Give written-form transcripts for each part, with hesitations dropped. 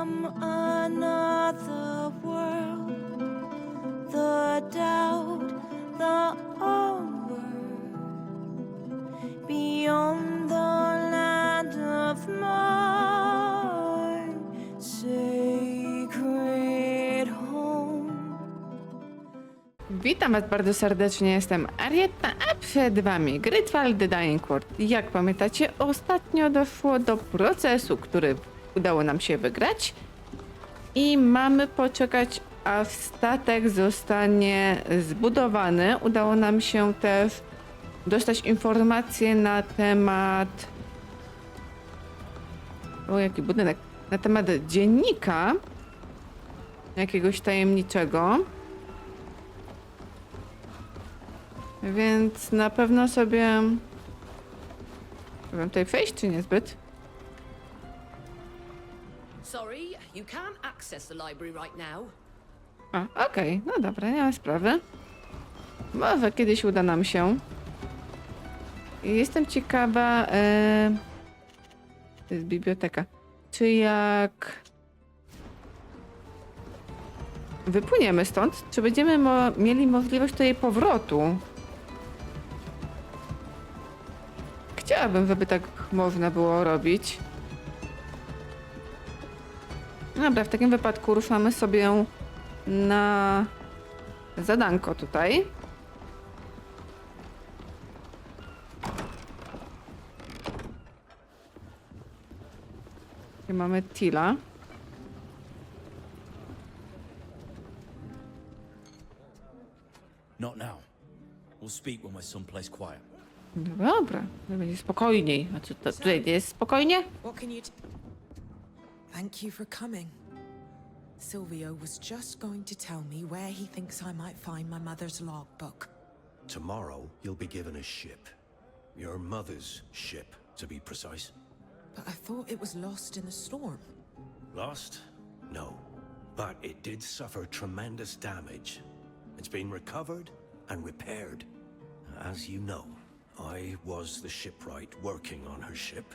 from another world, the doubt, the onward, beyond the land of my sacred home. Witam Was bardzo serdecznie, jestem Arietta, a przed Wami GreedFall The Dying World. Jak pamiętacie, ostatnio doszło do procesu, który udało nam się wygrać i mamy poczekać, aż statek zostanie zbudowany. Udało nam się też dostać informacje na temat... O, jaki budynek? Na temat dziennika jakiegoś tajemniczego. Więc na pewno sobie... Wiem tutaj wejść, czy niezbyt? Sorry, you can't access the library right now. A, okej, no dobra, nie ma sprawy. Może kiedyś uda nam się. Jestem ciekawa... To jest biblioteka. Czy jak... wypłyniemy stąd, czy będziemy mieli możliwość tutaj powrotu? Chciałabym, żeby tak można było robić. Dobra, w takim wypadku ruszamy sobie na zadanko tutaj. Tutaj mamy Tila. Not now. We'll speak when we're someplace quiet. Dobra, będzie spokojniej. A czy to tutaj jest spokojnie? What can you Thank you for coming. Silvio was just going to tell me where he thinks I might find my mother's logbook. Tomorrow, you'll be given a ship. Your mother's ship, to be precise. But I thought it was lost in the storm. Lost? No. But it did suffer tremendous damage. It's been recovered and repaired. As you know, I was the shipwright working on her ship.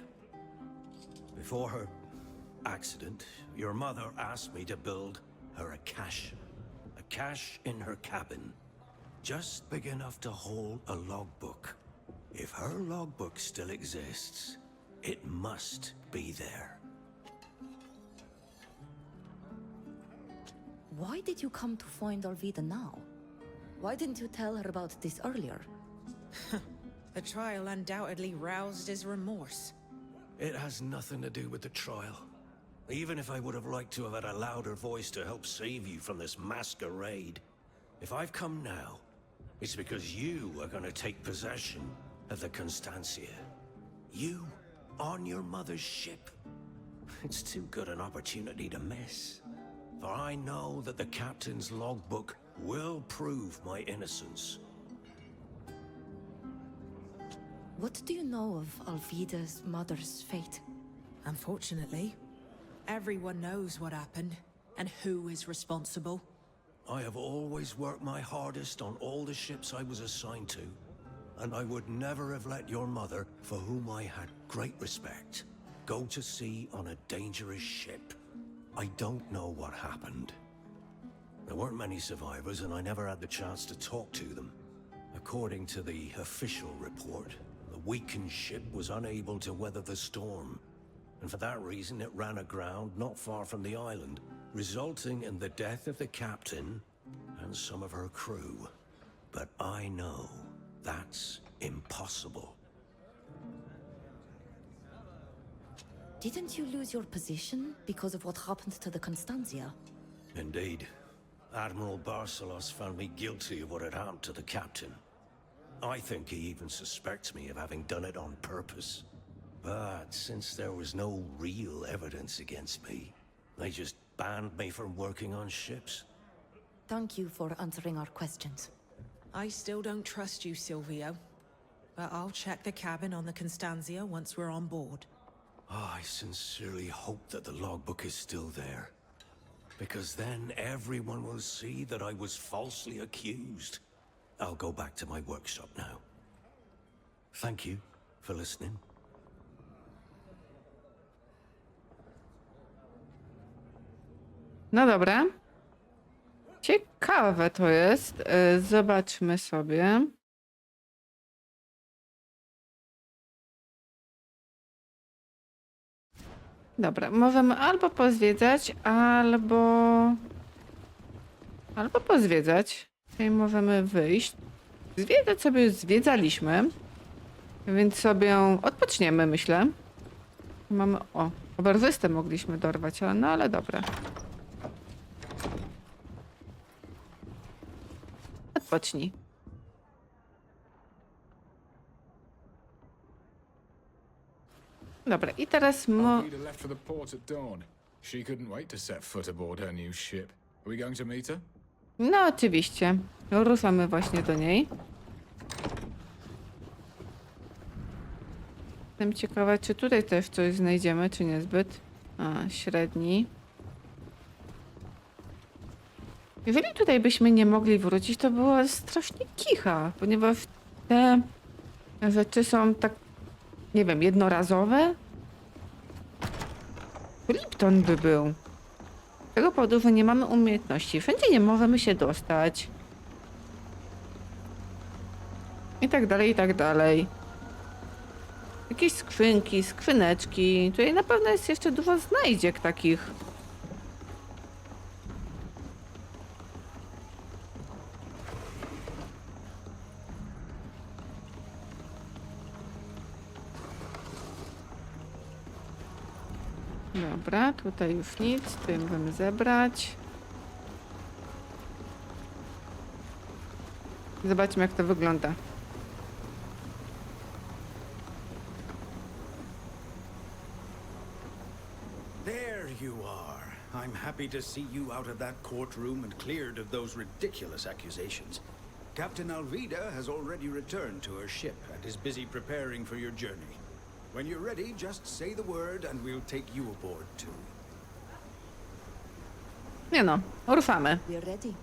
Before her accident, your mother asked me to build her a cache. A cache in her cabin. Just big enough to hold a logbook. If her logbook still exists, it must be there. Why did you come to find Alvida now? Why didn't you tell her about this earlier? The trial undoubtedly roused his remorse. It has nothing to do with the trial. Even if I would have liked to have had a louder voice to help save you from this masquerade, if I've come now, it's because you are going to take possession of the Constancia. You on your mother's ship. It's too good an opportunity to miss. For I know that the captain's logbook will prove my innocence. What do you know of Alvida's mother's fate? Unfortunately, everyone knows what happened and who is responsible. I have always worked my hardest on all the ships I was assigned to, and I would never have let your mother, for whom I had great respect, go to sea on a dangerous ship. I don't know what happened. There weren't many survivors, and I never had the chance to talk to them. According to the official report, the weakened ship was unable to weather the storm, and for that reason it ran aground not far from the island, resulting in the death of the captain and some of her crew. But I know that's impossible. Didn't you lose your position because of what happened to the Constantia? Indeed. Admiral Barcelos found me guilty of what had happened to the captain. I think he even suspects me of having done it on purpose. But since there was no real evidence against me, they just banned me from working on ships. Thank you for answering our questions. I still don't trust you, Silvio. But I'll check the cabin on the Constantia once we're on board. I sincerely hope that the logbook is still there. Because then everyone will see that I was falsely accused. I'll go back to my workshop now. Thank you for listening. No dobra. Ciekawe to jest. Zobaczmy sobie. Dobra, możemy albo pozwiedzać, albo pozwiedzać. Tutaj możemy wyjść. Zwiedzać sobie już zwiedzaliśmy, więc sobie odpoczniemy, myślę. Mamy... O, oberwystę mogliśmy dorwać, ale no ale dobra. Odpocznij. Dobra, i teraz Alvida left for the port at dawn. She couldn't wait to set foot aboard her new ship. Are we going to meet her? No oczywiście. Ruszamy właśnie do niej. Jestem ciekawa, czy tutaj też coś znajdziemy, czy niezbyt. A, średni. Jeżeli tutaj byśmy nie mogli wrócić, to było strasznie kicha, ponieważ te rzeczy są tak, nie wiem, jednorazowe. Lipton by był. Z tego powodu, że nie mamy umiejętności. Wszędzie nie możemy się dostać. I tak dalej, i tak dalej. Jakieś skrzynki, skrzyneczki. Tutaj na pewno jest jeszcze dużo znajdziek takich. Dobra, tutaj już nic, tutaj możemy zebrać. Zobaczmy, jak to wygląda. There you are. I'm happy to see you out of that courtroom and cleared of those ridiculous accusations. Captain Alvida has already returned to her ship and is busy preparing for your journey. When you're ready, just say the word and we'll take you aboard too. Nie no, ruszamy. We're ready.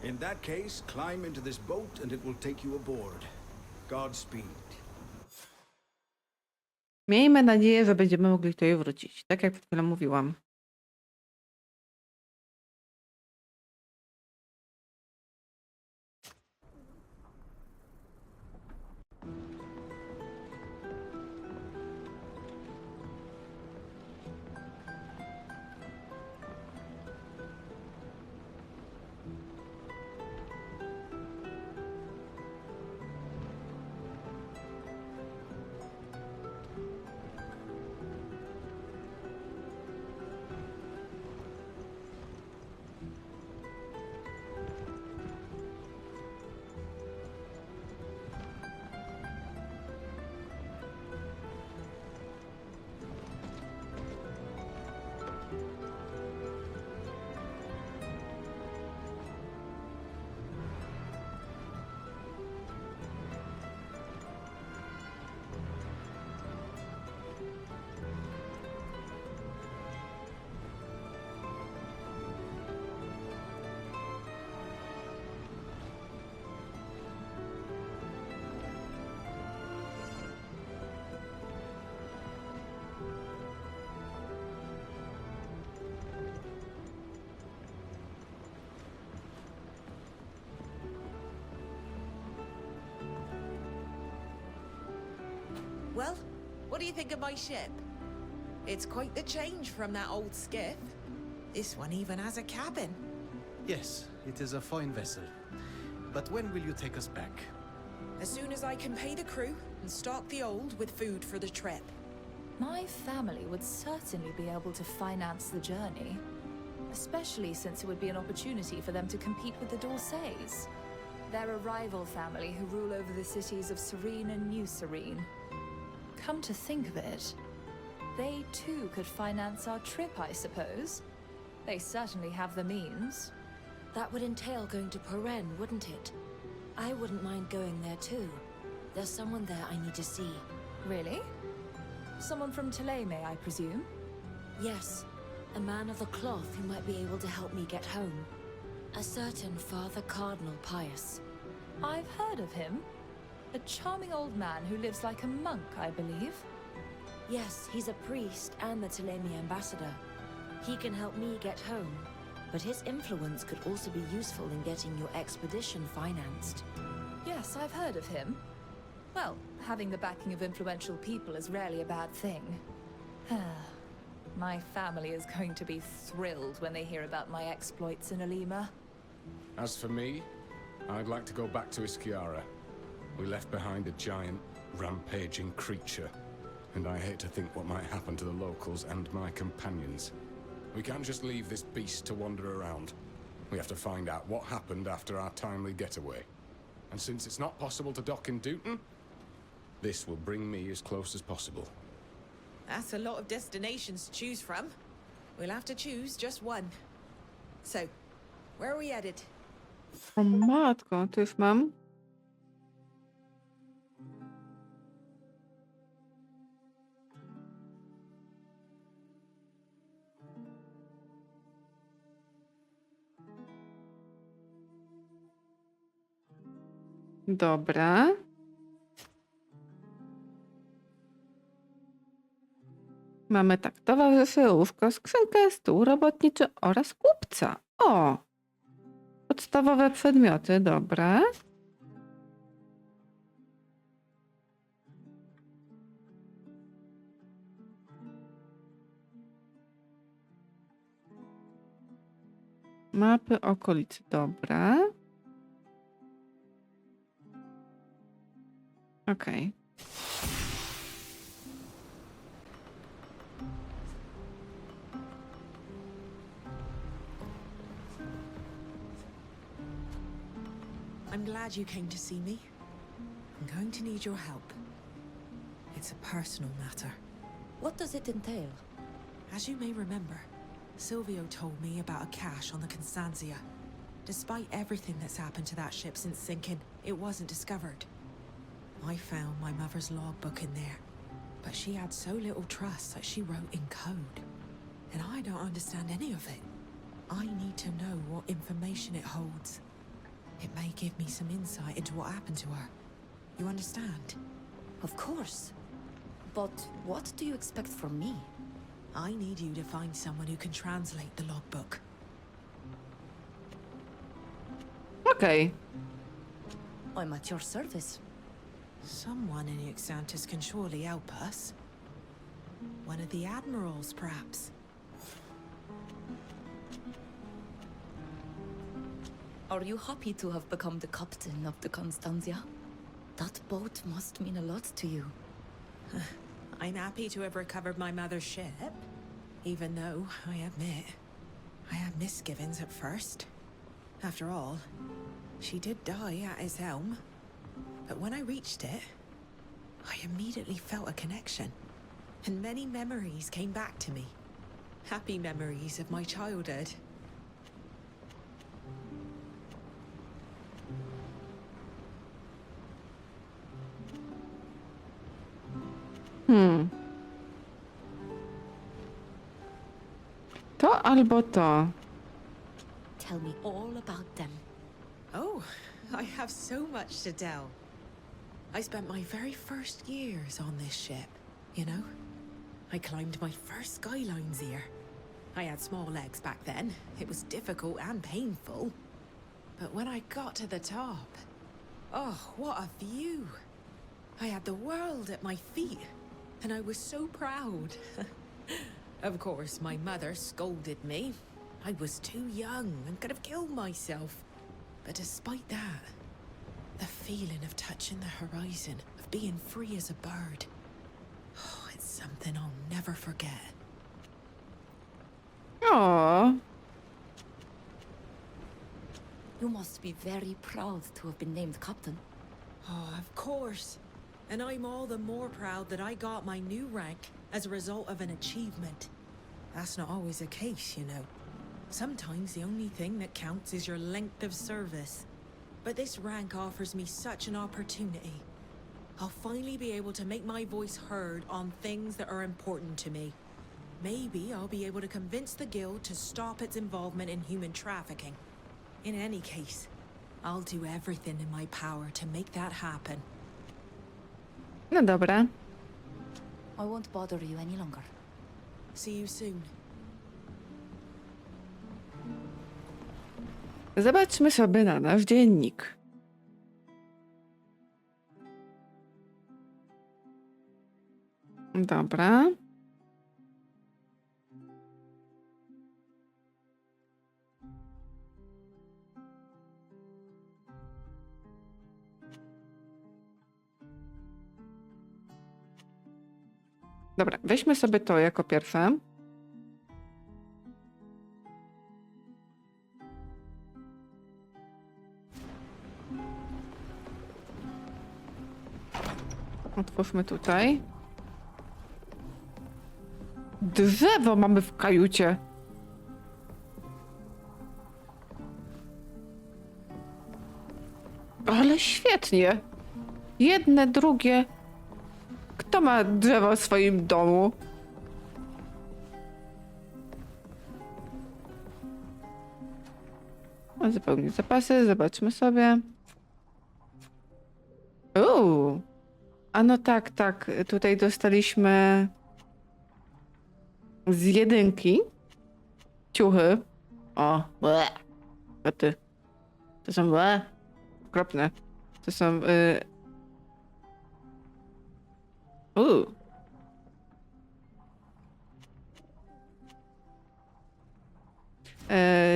In that case, climb into this boat and it will take you aboard. Godspeed. Miejmy nadzieję, że będziemy mogli tutaj wrócić. Tak jak przed chwilą mówiłam. Well, what do you think of my ship? It's quite the change from that old skiff. This one even has a cabin. Yes, it is a fine vessel. But when will you take us back? As soon as I can pay the crew and stock the old with food for the trip. My family would certainly be able to finance the journey, especially since it would be an opportunity for them to compete with the Dorsays. They're a rival family who rule over the cities of Serene and New Serene. Come to think of it, they too could finance our trip, I suppose. They certainly have the means. That would entail going to Porwana, wouldn't it? I wouldn't mind going there too. There's someone there I need to see. Really? Someone from Theleme, I presume? Yes, a man of the cloth who might be able to help me get home. A certain Father Cardinal Pius. I've heard of him. A charming old man who lives like a monk, I believe. Yes, he's a priest and the Theleme ambassador. He can help me get home. but his influence could also be useful in getting your expedition financed. Yes, I've heard of him. Well, having the backing of influential people is rarely a bad thing. My family is going to be thrilled when they hear about my exploits in Alima. As for me, I'd like to go back to Iskiara. We left behind a giant, rampaging creature, and I hate to think what might happen to the locals and my companions. We can't just leave this beast to wander around. We have to find out what happened after our timely getaway. And since it's not possible to dock in Dooten, this will bring me as close as possible. That's a lot of destinations to choose from. We'll have to choose just one. So, where are we headed? O matko, to już mam. Dobra. Mamy tak, towarzyszy, łóżko, skrzynkę, stół robotniczy oraz kupca. O! Podstawowe przedmioty, dobra. Mapy okolic, dobra. Okej. I'm glad you came to see me. I'm going to need your help. It's a personal matter. What does it entail? As you may remember, Silvio told me about a cache on the Constantia. Despite everything that's happened to that ship since sinking, it wasn't discovered. I found my mother's logbook in there, but she had so little trust that she wrote in code. And I don't understand any of it. I need to know what information it holds. It may give me some insight into what happened to her. You understand? Of course. But what do you expect from me? I need you to find someone who can translate the logbook. Okej. I'm at your service. Someone in Ixantis can surely help us. One of the admirals, perhaps. Are you happy to have become the captain of the Constantia? That boat must mean a lot to you. I'm happy to have recovered my mother's ship, even though, I admit, I had misgivings at first. After all, she did die at his helm. But when I reached it, I immediately felt a connection, and many memories came back to me. Happy memories of my childhood. To albo to. Tell me all about them. Oh, I have so much to tell. I spent my very first years on this ship, you know? I climbed my first skylines here. I had small legs back then. It was difficult and painful. But when I got to the top, oh, what a view! I had the world at my feet, and I was so proud. Of course, my mother scolded me. I was too young and could have killed myself. But despite that, the feeling of touching the horizon, of being free as a bird, oh, it's something I'll never forget. O, You must be very proud to have been named captain. Oh, of course. And I'm all the more proud that I got my new rank as a result of an achievement. That's not always the case, you know. Sometimes the only thing that counts is your length of service. But this rank offers me such an opportunity. I'll finally be able to make my voice heard on things that are important to me. Maybe I'll be able to convince the guild to stop its involvement in human trafficking. In any case, I'll do everything in my power to make that happen. no dobra. I won't bother you any longer. See you soon. Zobaczmy sobie na nasz dziennik. Dobra. Dobra, weźmy sobie to jako pierwsze. Otwórzmy tutaj. Drzewo mamy w kajucie. Ale świetnie. Jedne, drugie. Kto ma drzewo w swoim domu? Zupełnie zapasy, zobaczmy sobie. A no tak, tak. Tutaj dostaliśmy z jedynki ciuchy. O, bleh. Koty. To są bleh. Okropne. To są...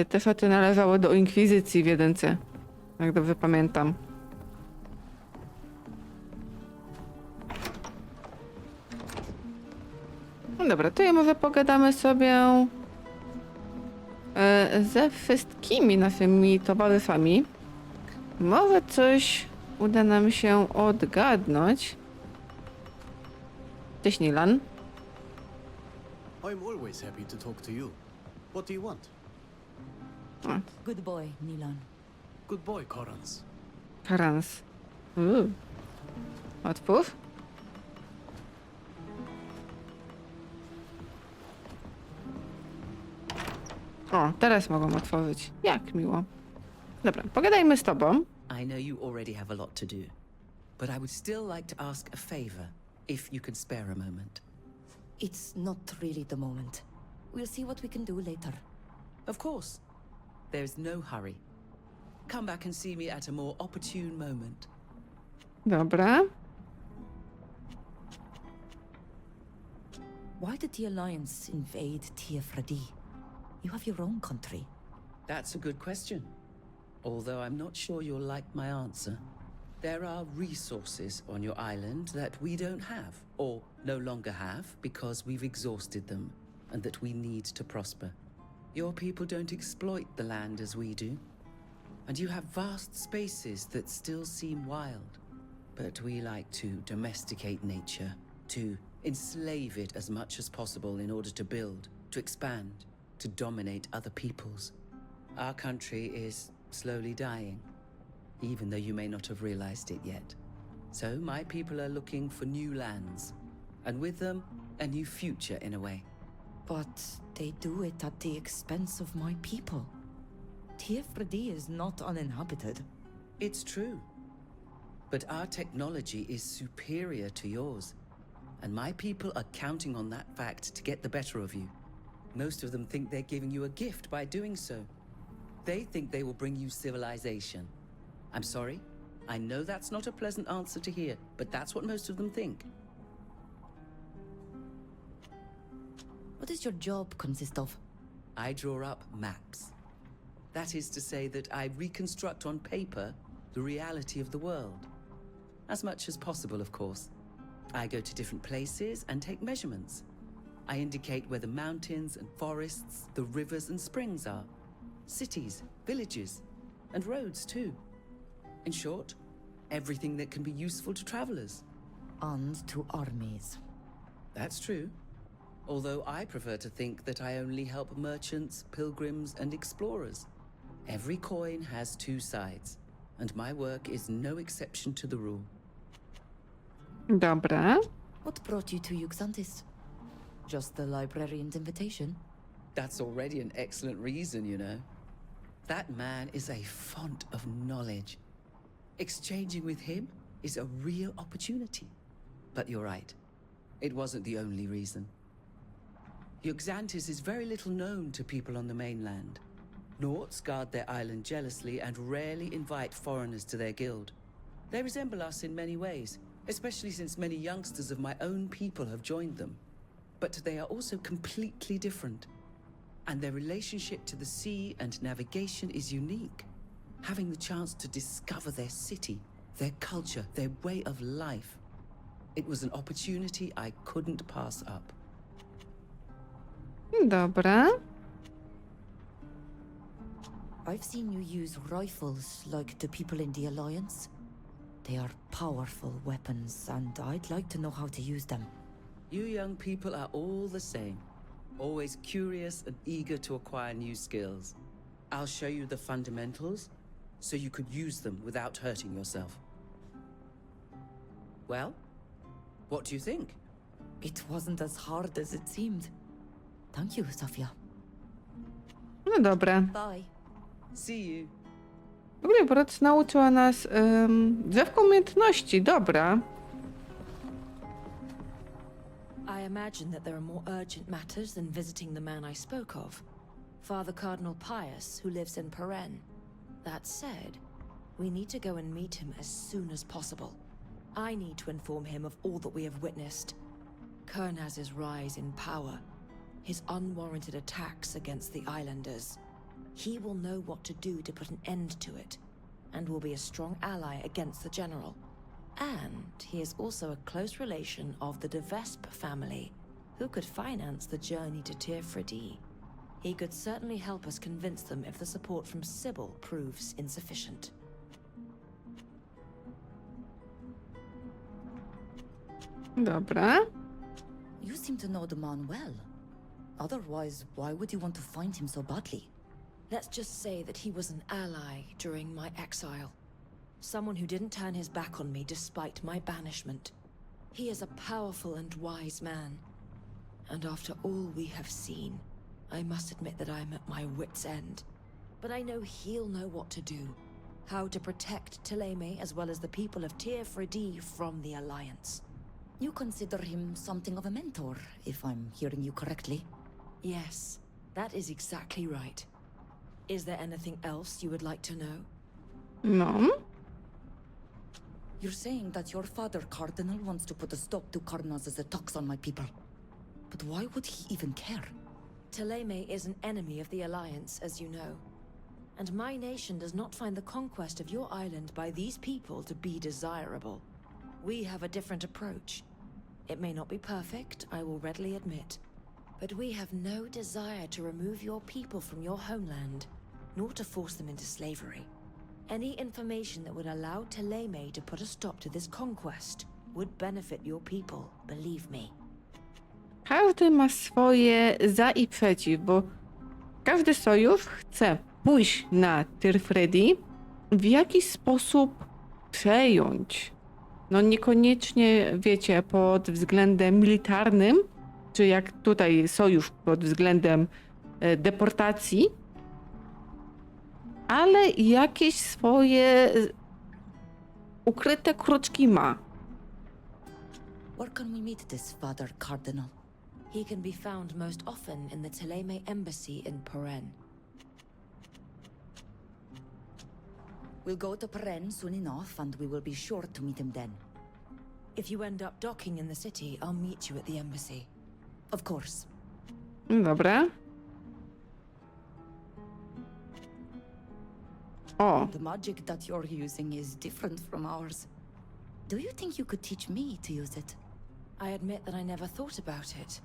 Te szaty należały do inkwizycji w jedynce. Jak dobrze pamiętam. No dobra, to ja może pogadamy sobie ze wszystkimi naszymi towarzyszami. Może coś uda nam się odgadnąć. Cześć, Nilan. I'm always happy to talk to you. What do you want? Good boy, Nilan. Good boy, Korans. Karans. Otwórz. O, teraz mogą otworzyć. Jak miło. Dobra, pogadajmy z tobą. I know you already have a lot to do, but I would still like to ask a favor, if you could spare a moment. It's not really the moment. We'll see what we can do later. Of course. There's no hurry. Come back and see me at a more opportune moment. Dobra. Why did the Alliance invade Teer Fradee? You have your own country. That's a good question. Although I'm not sure you'll like my answer. There are resources on your island that we don't have, or no longer have, because we've exhausted them, and that we need to prosper. Your people don't exploit the land as we do, and you have vast spaces that still seem wild. But we like to domesticate nature, to enslave it as much as possible in order to build, to expand, to dominate other peoples. Our country is slowly dying, even though you may not have realized it yet. So my people are looking for new lands, and with them, a new future in a way. But they do it at the expense of my people. Teer Fradee is not uninhabited. It's true. But our technology is superior to yours, and my people are counting on that fact to get the better of you. Most of them think they're giving you a gift by doing so. They think they will bring you civilization. I'm sorry, I know that's not a pleasant answer to hear, but that's what most of them think. What does your job consist of? I draw up maps. That is to say that I reconstruct on paper the reality of the world. As much as possible, of course. I go to different places and take measurements. I indicate where the mountains and forests, the rivers and springs are. Cities, villages, and roads too. In short, everything that can be useful to travelers. And to armies. That's true. Although I prefer to think that I only help merchants, pilgrims, and explorers. Every coin has two sides, and my work is no exception to the rule. Dobra. What brought you to Yuxantis? Just the librarian's invitation? That's already an excellent reason, you know. That man is a font of knowledge. Exchanging with him is a real opportunity. But you're right. It wasn't the only reason. Yuxantis is very little known to people on the mainland. Naughts guard their island jealously and rarely invite foreigners to their guild. They resemble us in many ways, especially since many youngsters of my own people have joined them. But they are also completely different. And their relationship to the sea and navigation is unique. Having the chance to discover their city, their culture, their way of life. It was an opportunity I couldn't pass up. Dobra. I've seen you use rifles like the people in the Alliance. They are powerful weapons, and I'd like to know how to use them. You young people are all the same. Always curious and eager to acquire new skills. I'll show you the fundamentals, so you could use them without hurting yourself. Well, what do you think? It wasn't as hard as it seemed. Thank you, Sofia. No dobra. Bye. See you. W ogóle Broc nauczyła nas drzewko umiejętności. Dobra. I imagine that there are more urgent matters than visiting the man I spoke of, Father Cardinal Pius, who lives in Porwana. That said, we need to go and meet him as soon as possible. I need to inform him of all that we have witnessed. Kernaz's rise in power, his unwarranted attacks against the islanders. He will know what to do to put an end to it, and will be a strong ally against the general. And he is also a close relation of the de Vespe family, who could finance the journey to Teer Fradee. He could certainly help us convince them if the support from Sybil proves insufficient. Dobra. You seem to know the man well. Otherwise, why would you want to find him so badly? Let's just say that he was an ally during my exile. Someone who didn't turn his back on me despite my banishment. He is a powerful and wise man. And after all we have seen, I must admit that I'm at my wit's end. But I know he'll know what to do. How to protect Theleme as well as the people of Teer Fradee from the Alliance. You consider him something of a mentor, if I'm hearing you correctly. Yes, that is exactly right. Is there anything else you would like to know? No. You're saying that your father, Cardinal, wants to put a stop to Kernaz's attacks on my people. But why would he even care? Theleme is an enemy of the Alliance, as you know. And my nation does not find the conquest of your island by these people to be desirable. We have a different approach. It may not be perfect, I will readily admit. But we have no desire to remove your people from your homeland, nor to force them into slavery. Any information that would allow Theleme to put a stop to this conquest would benefit your people, believe me. Każdy ma swoje za i przeciw, bo każdy sojusz chce pójść na Teer Fradee, w jakiś sposób przejąć. No niekoniecznie, wiecie, pod względem militarnym, czy jak tutaj sojusz pod względem deportacji, ale jakieś swoje ukryte kruczki ma. Where can we meet this Father Cardinal? He can be found most often in the Theleme embassy in Porwana. We'll go to Porwana soon enough, and we will be sure to meet him then. If you end up docking in the city, I'll meet you at the embassy. Of course. Dobra. O. The magic that you're using is different from ours. Do you think you could teach me to use it? I admit that I never thought about it.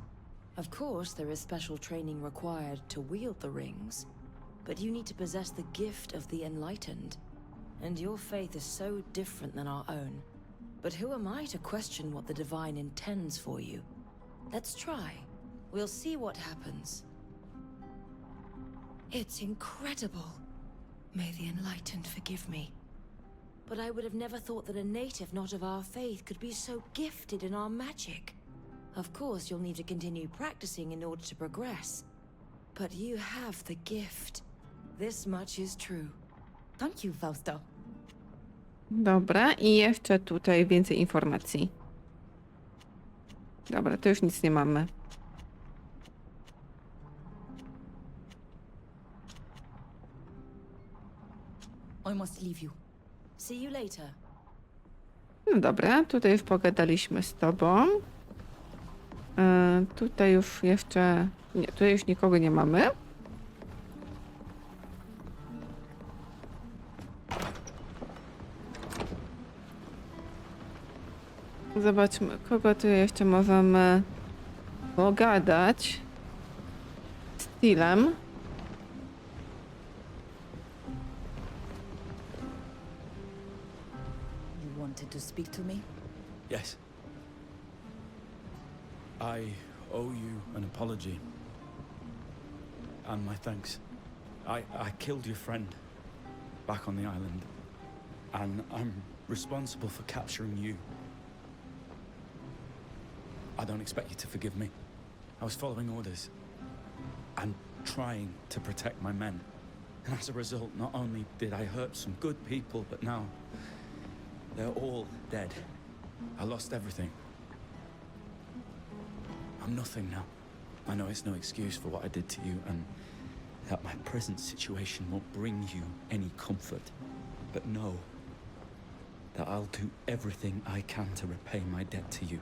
Of course, there is special training required to wield the rings, but you need to possess the gift of the enlightened. And your faith is so different than our own. But who am I to question what the divine intends for you? Let's try. We'll see what happens. It's incredible. May the enlightened forgive me. But I would have never thought that a native not of our faith could be so gifted in our magic. Of course, you'll need to continue practicing in order to progress. But you have the gift. This much is true. Thank you, Fausta. Dobra, i jeszcze tutaj więcej informacji. Dobra, to już nic nie mamy. I must leave you. See you later. No dobra, tutaj już pogadaliśmy z tobą. Tutaj już jeszcze... Nie, tutaj już nikogo nie mamy. Zobaczmy, kogo tu jeszcze możemy pogadać. Z Teerem. You wanted to speak to me? Yes. I owe you an apology. And my thanks. I killed your friend back on the island. And I'm responsible for capturing you. I don't expect you to forgive me. I was following orders and trying to protect my men. And as a result, not only did I hurt some good people, but now they're all dead. I lost everything. I'm nothing now. I know it's no excuse for what I did to you, and that my present situation won't bring you any comfort. But know that I'll do everything I can to repay my debt to you.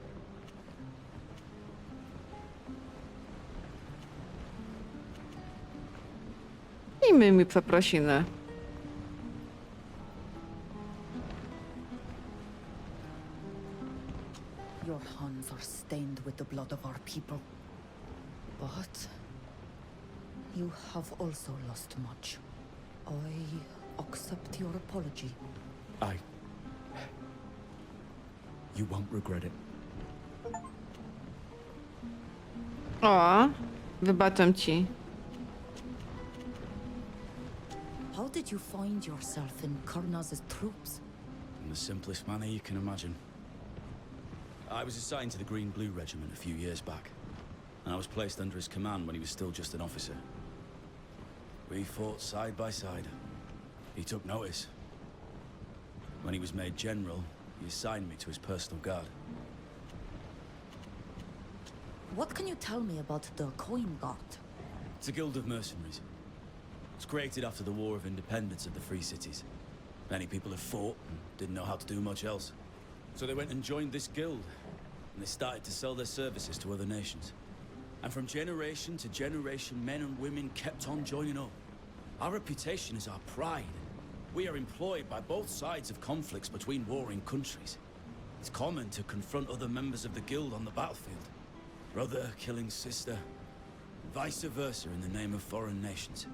I my mi przeprosiny. Your hands are stained with the blood of our people. But you have also lost much. I accept your apology. You won't regret it. O, wybaczam ci. How did you find yourself in Karnaz's troops? In the simplest manner you can imagine. I was assigned to the Green-Blue Regiment a few years back, and I was placed under his command when he was still just an officer. We fought side by side. He took notice. When he was made general, he assigned me to his personal guard. What can you tell me about the Coin Guard? It's a guild of mercenaries. It was created after the War of Independence of the Free Cities. Many people had fought and didn't know how to do much else. So they went and joined this guild, and they started to sell their services to other nations. And from generation to generation, men and women kept on joining up. Our reputation is our pride. We are employed by both sides of conflicts between warring countries. It's common to confront other members of the guild on the battlefield. Brother killing sister, vice versa in the name of foreign nations.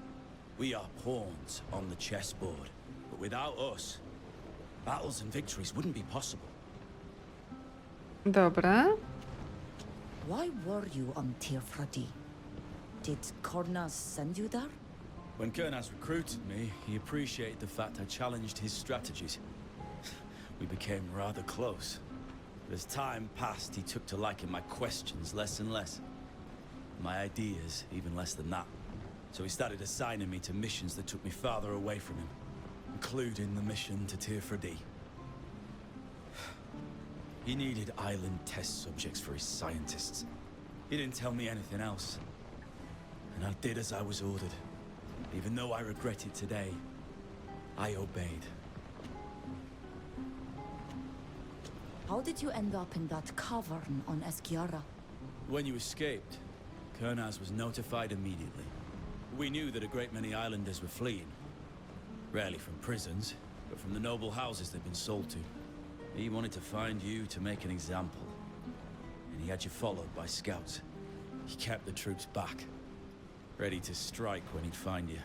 We are pawns on the chessboard, but without us, battles and victories wouldn't be possible. Dobra. Why were you on Teer Fradee? Did Karnaz send you there? When Kernaz recruited me, he appreciated the fact I challenged his strategies. We became rather close. But as time passed, he took to liking my questions less and less. My ideas, even less than that. So he started assigning me to missions that took me farther away from him, including the mission to Teer Fradee. He needed island test subjects for his scientists. He didn't tell me anything else. And I did as I was ordered. Even though I regret it today, I obeyed. How did you end up in that cavern on Eskiara? When you escaped, Kernaz was notified immediately. We knew that a great many islanders were fleeing. Rarely from prisons, but from the noble houses they'd been sold to. He wanted to find you to make an example. And he had you followed by scouts. He kept the troops back, ready to strike when he'd find you.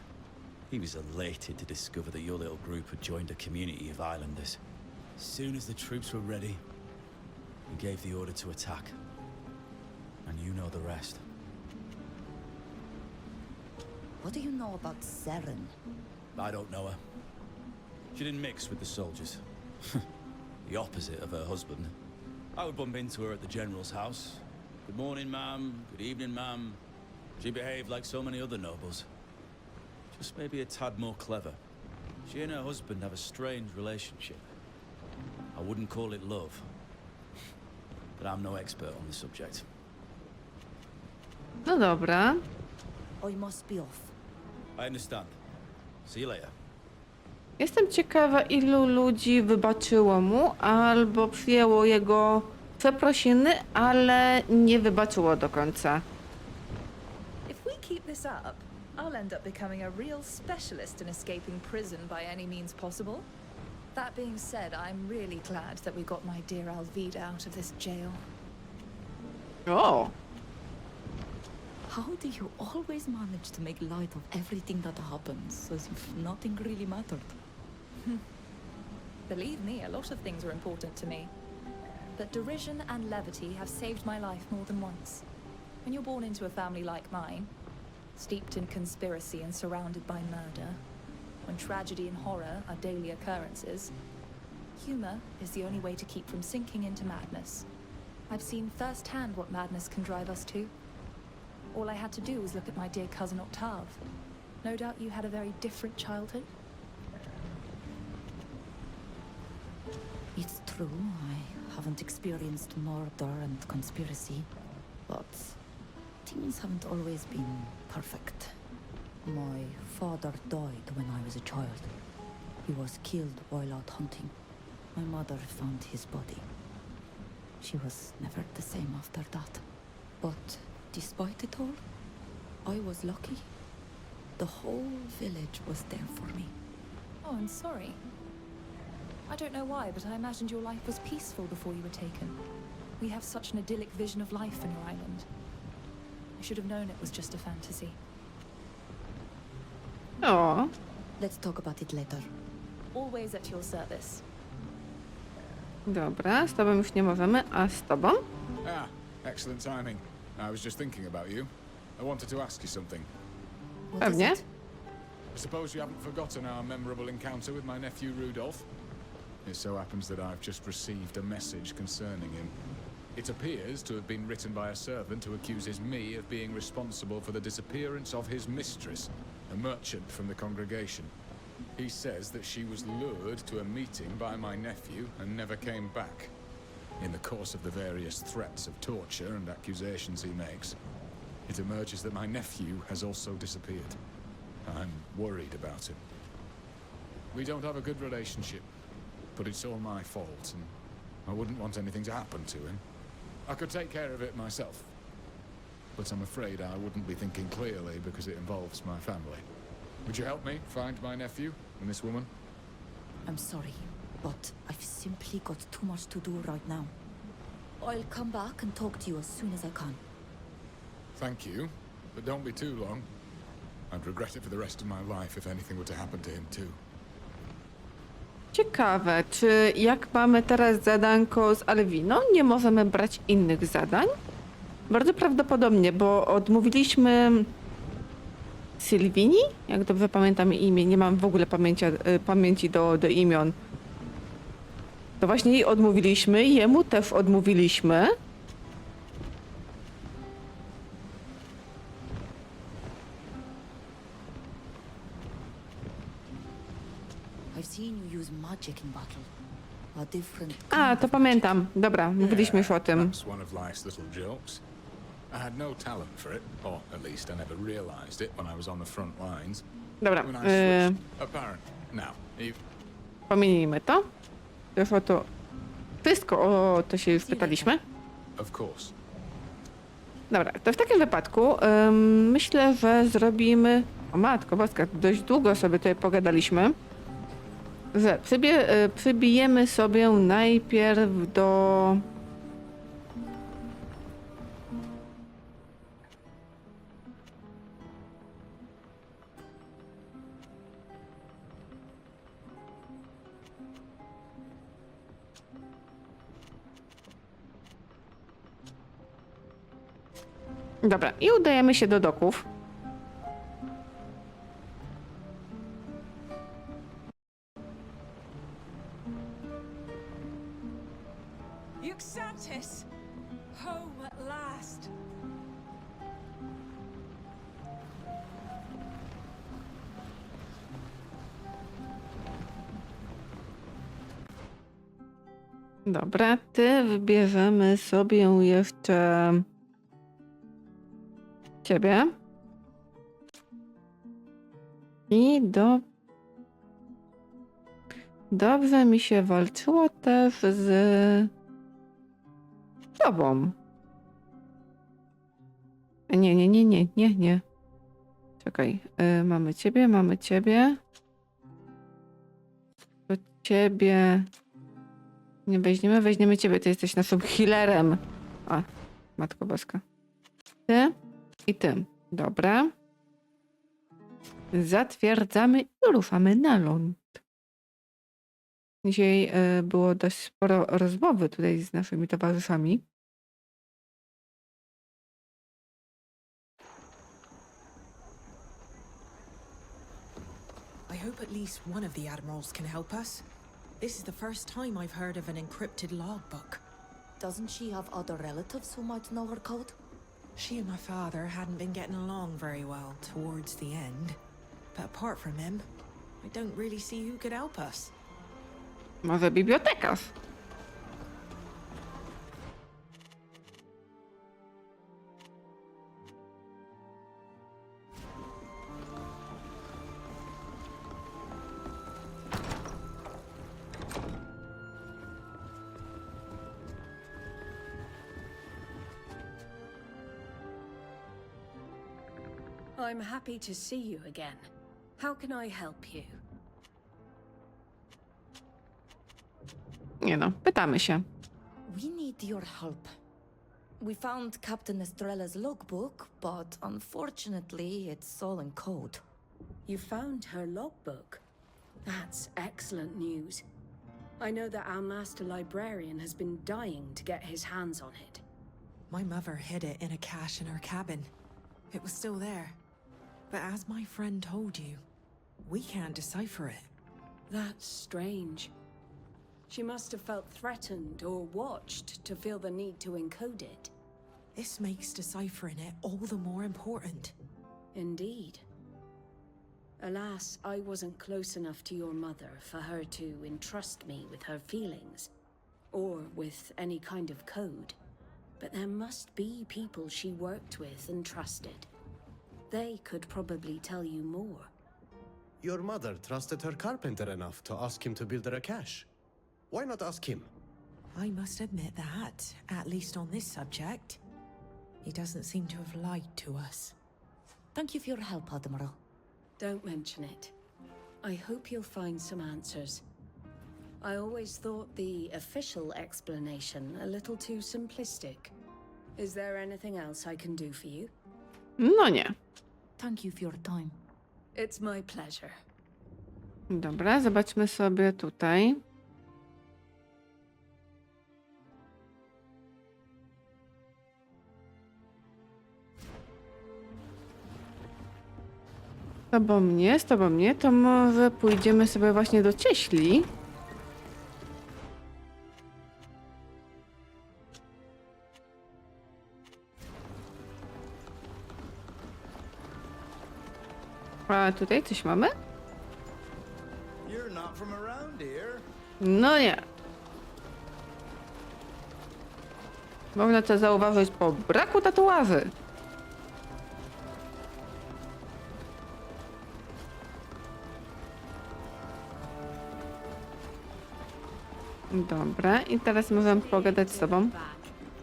He was elated to discover that your little group had joined a community of islanders. As soon as the troops were ready, he gave the order to attack. And you know the rest. What do you know about Seren? I don't know her. She didn't mix with the soldiers. The opposite of her husband. I would bump into her at the General's house. Good morning, ma'am. Good evening, ma'am. She behaved like so many other nobles. Just maybe a tad more clever. She and her husband have a strange relationship. I wouldn't call it love. But I'm no expert on the subject. No dobra. I must be off. I understand. See you later. Jestem ciekawa, ilu ludzi wybaczyło mu albo przyjęło jego przeprosiny, ale nie wybaczyło do końca. If we keep this up, I'll end up becoming a real specialist in escaping prison by any means possible. That being said, I'm really glad that we got my dear Alvida out of this jail. O! How do you always manage to make light of everything that happens, as if nothing really mattered? Believe me, a lot of things are important to me. But derision and levity have saved my life more than once. When you're born into a family like mine, steeped in conspiracy and surrounded by murder, when tragedy and horror are daily occurrences, humor is the only way to keep from sinking into madness. I've seen firsthand what madness can drive us to. All I had to do was look at my dear cousin Octave. No doubt you had a very different childhood. It's true, I haven't experienced murder and conspiracy, but things haven't always been perfect. My father died when I was a child. He was killed while out hunting. My mother found his body. She was never the same after that. But despite it all, I was lucky. The whole village was there for me. Oh, I'm sorry. I don't know why, but I imagined your life was peaceful before you were taken. We have such an idyllic vision of life on your island. I should have known it was just a fantasy. O! Let's talk about it later. Always at your service. Dobra, z tobą już nie możemy, a z tobą? Ah, excellent timing. I was just thinking about you. I wanted to ask you something. What is Pewnie. it? I suppose you haven't forgotten our memorable encounter with my nephew Rudolph? It so happens that I've just received a message concerning him. It appears to have been written by a servant who accuses me of being responsible for the disappearance of his mistress, a merchant from the congregation. He says that she was lured to a meeting by my nephew and never came back. In the course of the various threats of torture and accusations he makes, it emerges that my nephew has also disappeared. I'm worried about him. We don't have a good relationship, but it's all my fault, and I wouldn't want anything to happen to him. I could take care of it myself, but I'm afraid I wouldn't be thinking clearly because it involves my family. Would you help me find my nephew and this woman? I'm sorry, but I've simply got too much to do right now. I'll come back and talk to you as soon as I can. Thank you, but don't be too long. I'd regret it for the rest of my life if anything were to happen to him too. Ciekawe, czy jak mamy teraz zadanko z Alwiną, nie możemy brać innych zadań? Bardzo prawdopodobnie, bo odmówiliśmy Sylwini, jak dobrze pamiętam imię, nie mam w ogóle pamięci do imion. To właśnie jej odmówiliśmy, jemu też odmówiliśmy. I've seen you use magic in battle. A different A, kind to of pamiętam. Dobra, mówiliśmy już o tym. That's one of life's little jokes. I had no talent for it, or at least I never realized it when I was on the front lines. Dobra, When I switched, apparent. Now, pomijmy to. Już o to... Wszystko o to się już pytaliśmy. of course. Dobra, to w takim wypadku myślę, że zrobimy... O matko boska, dość długo sobie tutaj pogadaliśmy. Że przybijemy sobie najpierw do... Dobra, i udajemy się do doków. Yuxantis! Home at last! Dobra, ty wybierzemy sobie jeszcze ciebie. I do dobrze mi się walczyło też z tobą. Nie. Czekaj, mamy ciebie. To ciebie nie weźmiemy ciebie, ty jesteś naszym healerem. A, Matko Boska. Ty i ty. Dobra. Zatwierdzamy i ruszamy na ląd. Dzisiaj było dość sporo rozmowy tutaj z naszymi towarzyszami. I hope at least one of the admirals can help us. This is the first time I've heard of an encrypted logbook. Doesn't she have other relatives who might know her code? She and my father hadn't been getting along very well towards the end. But apart from him, I don't really see who could help us. Może bibliotekarz? I'm happy to see you again. How can I help you? Nie no, pytamy się. We need your help. We found Captain Estrella's logbook, but unfortunately it's all in code. You found her logbook? That's excellent news. I know that our master librarian has been dying to get his hands on it. My mother hid it in a cache in her cabin. It was still there. But as my friend told you, we can't decipher it. That's strange. She must have felt threatened or watched to feel the need to encode it. This makes deciphering it all the more important. Indeed. Alas, I wasn't close enough to your mother for her to entrust me with her feelings, or with any kind of code. But there must be people she worked with and trusted. They could probably tell you more. Your mother trusted her carpenter enough to ask him to build her a cache. Why not ask him? I must admit that, at least on this subject, he doesn't seem to have lied to us. Thank you for your help, Admiral. Don't mention it. I hope you'll find some answers. I always thought the official explanation a little too simplistic. Is there anything else I can do for you? No nie. Thank you for your time. It's my pleasure. Dobra, zobaczmy sobie tutaj. Z tobą nie, to może pójdziemy sobie właśnie do cieśli. A tutaj coś mamy? No nie. Można to zauważyć po braku tatuaży. Dobra, i teraz możemy pogadać z tobą.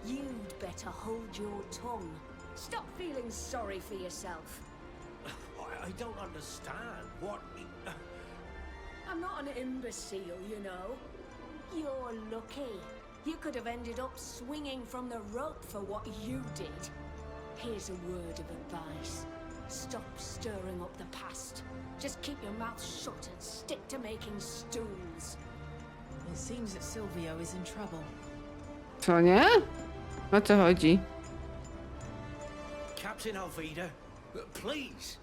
You'd better hold your tongue. Stop feeling sorry for yourself. I don't understand. What? I'm not an imbecile, you know. You're lucky. You could have ended up swinging from the rope for what you did. Here's a word of advice. Stop stirring up the past. Just keep your mouth shut and stick to making stools. It seems that Silvio is in trouble. Co nie? O co chodzi? Captain Alvida, please.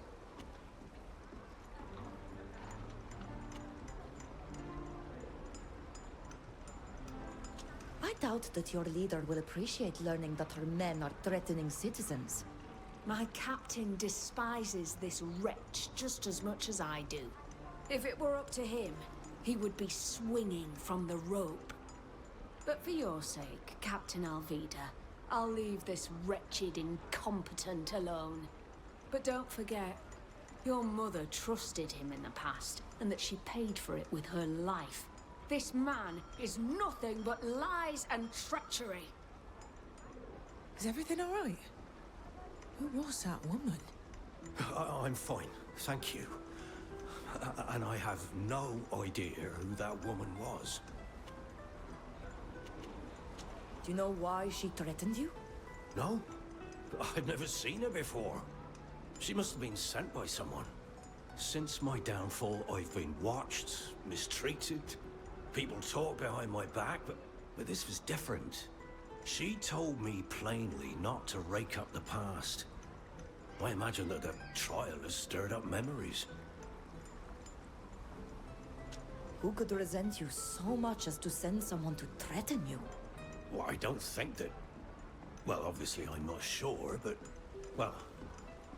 I doubt that your leader will appreciate learning that her men are threatening citizens. My captain despises this wretch just as much as I do. If it were up to him, he would be swinging from the rope. But for your sake, Captain Alvida, I'll leave this wretched incompetent alone. But don't forget, your mother trusted him in the past, and that she paid for it with her life. This man is nothing but lies and treachery. Is everything all right? Who was that woman? I'm fine, thank you. And I have no idea who that woman was. Do you know why she threatened you? No? I'd never seen her before. She must have been sent by someone. Since my downfall, I've been watched, mistreated. People talk behind my back, but this was different. She told me plainly not to rake up the past. I imagine that the trial has stirred up memories. Who could resent you so much as to send someone to threaten you? Well, I don't think that... Well, obviously I'm not sure, but... Well,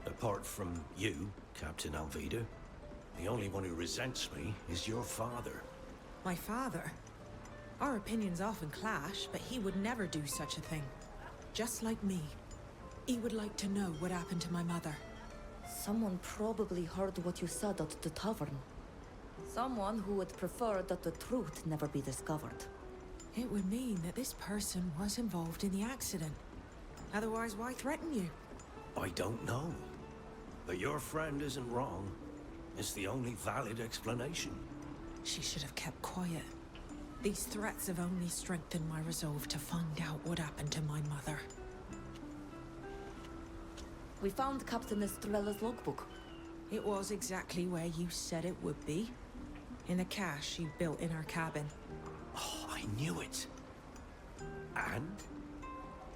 apart from you, Captain Alvida, the only one who resents me is your father. My father? Our opinions often clash, but he would never do such a thing. Just like me. He would like to know what happened to my mother. Someone probably heard what you said at the tavern. Someone who would prefer that the truth never be discovered. It would mean that this person was involved in the accident. Otherwise, why threaten you? I don't know. But your friend isn't wrong. It's the only valid explanation. She should have kept quiet. These threats have only strengthened my resolve to find out what happened to my mother. We found Captain Estrella's logbook. It was exactly where you said it would be. In the cache she built in her cabin. Oh, I knew it. And?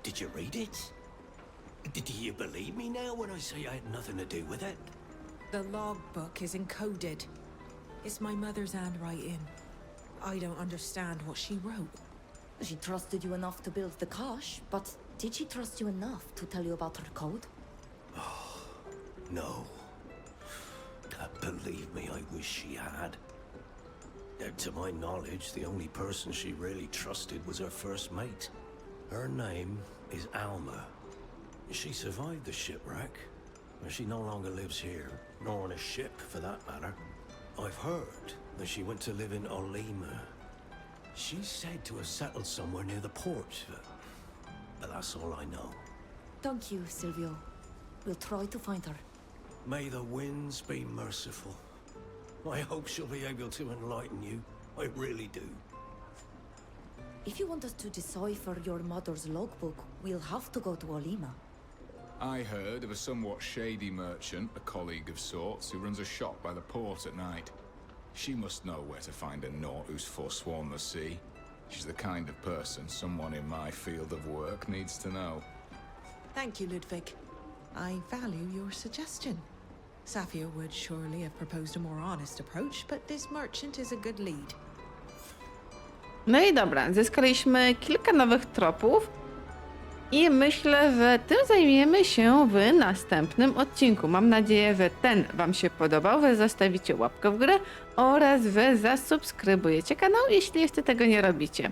Did you read it? Do you believe me now when I say I had nothing to do with it? The logbook is encoded. It's my mother's handwriting. I don't understand what she wrote. She trusted you enough to build the cache, but did she trust you enough to tell you about her code? Oh, no. Believe me, I wish she had. To my knowledge, the only person she really trusted was her first mate. Her name is Alma. She survived the shipwreck, but she no longer lives here, nor on a ship for that matter. I've heard that she went to live in Olima. She's said to have settled somewhere near the port, but that's all I know. Thank you, Silvio. We'll try to find her. May the winds be merciful. I hope she'll be able to enlighten you. I really do. If you want us to decipher your mother's logbook, we'll have to go to Olima. I heard of a somewhat shady merchant, a colleague of sorts, who runs a shop by the port at night. She must know where to find a naut who's forsworn the sea. She's the kind of person someone in my field of work needs to know. Thank you, Ludwig. I value your suggestion. Safia would surely have proposed a more honest approach, but this merchant is a good lead. No i dobra, zyskaliśmy kilka nowych tropów i myślę, że tym zajmiemy się w następnym odcinku. Mam nadzieję, że ten Wam się podobał, że zostawicie łapkę w górę oraz że zasubskrybujecie kanał, jeśli jeszcze tego nie robicie.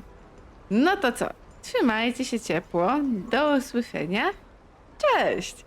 No to co? Trzymajcie się ciepło, do usłyszenia, cześć!